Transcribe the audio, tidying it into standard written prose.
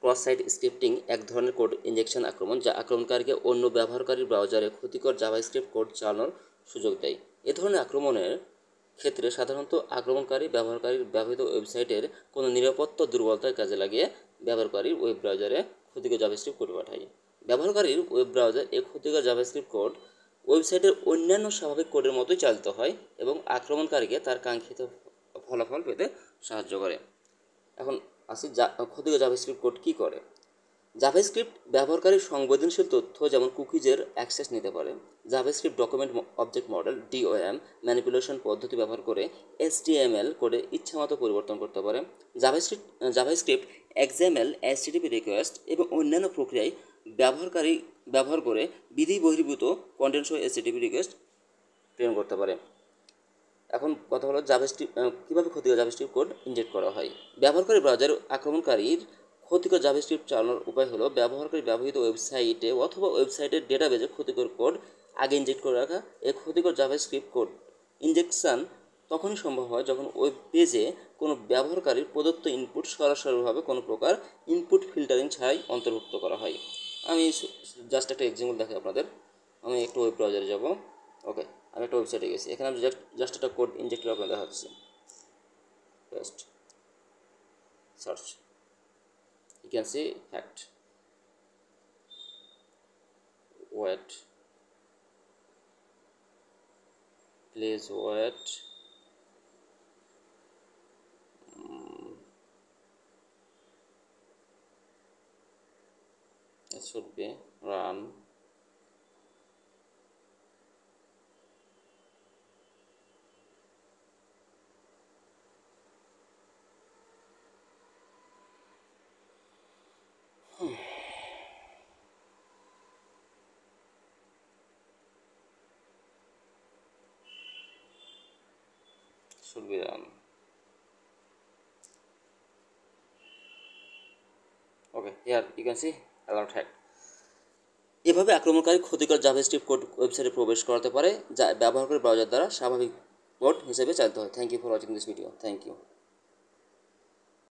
Cross site scripting এক ধরনের code injection আক্রমণ যা আক্রমণকারীকে অন্য ব্যবহারকারীর ব্রাউজারে ক্ষতিকর জাভাস্ক্রিপ্ট কোড চালানোর সুযোগ দেয়। এ ধরনের আক্রমণের ক্ষেত্রে সাধারণত আক্রমণকারী ব্যবহারকারীর ব্যবহৃত ওয়েবসাইটের কোনো নিরাপত্তা দুর্বলতার কাজে লাগিয়ে ব্যবহারকারীর ওয়েব ব্রাউজারে ক্ষতিকর জাভাস্ক্রিপ্ট কোড পাঠায়। ব্যবহারকারীর ওয়েব ব্রাউজার এই ক্ষতিকর জাভাস্ক্রিপ্ট কোড ওয়েবসাইটের অন্যান্য স্বাভাবিক কোডের মতোই চালিত হয় এবং আক্রমণকারীকে তার কাঙ্ক্ষিত ফলাফল পেতে সাহায্য করে। এখন আসি ক্ষতিকর জাভাস্ক্রিপ্ট কোড কী করে। জাভাস্ক্রিপ্ট ব্যবহারকারীর সংবেদনশীল তথ্য যেমন কুকিজের অ্যাক্সেস নিতে পারে। JavaScript document object model DOM manipulation পদ্ধতি ব্যবহার করে HTML কোডে ইচ্ছামতো পরিবর্তন করতে পারে। জাভাস্ক্রিপ্ট XML HTTP রিকোয়েস্ট এবং অন্যান্য প্রক্রিয়ায় ব্যবহার করে বিধি বহির্ভূত কন্টেন্ট সহ HTTP রিকোয়েস্ট প্রেরণ করতে পারে। এখন কথা হলো কীভাবে ক্ষতিকর জাভাস্ক্রিপ্ট কোড ইনজেক্ট করা হয়। ব্যবহারকারী ব্রাউজার আক্রমণকারীর ক্ষতিকর জাভাস্ক্রিপ্ট চালানোর উপায় হলো ব্যবহারকারী ব্যবহৃত ওয়েবসাইটে অথবা ওয়েবসাইটের ডেটাবেজে ক্ষতিকর কোড আগে ইনজেক্ট করে রাখা। এই ক্ষতিকর জাভাস্ক্রিপ্ট কোড ইনজেকশন তখনই সম্ভব হয় যখন ওয়েব পেজে কোনো ব্যবহারকারীর প্রদত্ত ইনপুট সরাসরিভাবে কোনো প্রকার ইনপুট ফিল্টারিং ছাড়াই অন্তর্ভুক্ত করা হয়। আমি জাস্ট একটা এক্সাম্পল দেখাই আপনাদের। আমি একটু ওয়েব ব্রাউজারে যাব। ওকে, আমি একটা ওয়েবসাইটে গেছি। এখানে আমি জাস্ট একটা কোড ইনজেক্ট করে আপনাদের দেখাচ্ছি। Paste, search, you can see fact, wait, please wait, it should be run. Should be run. Okay, here you can see alert hack. এভাবে আক্রমণকারী ক্ষতিকর জাভাস্ক্রিপ্ট কোড ওয়েবসাইটে প্রবেশ করাতে পারে যা ব্যবহারকারী ব্রাউজার দ্বারা স্বাভাবিক কোড হিসেবে চালিত হয়। Thank you for watching this video. Thank you.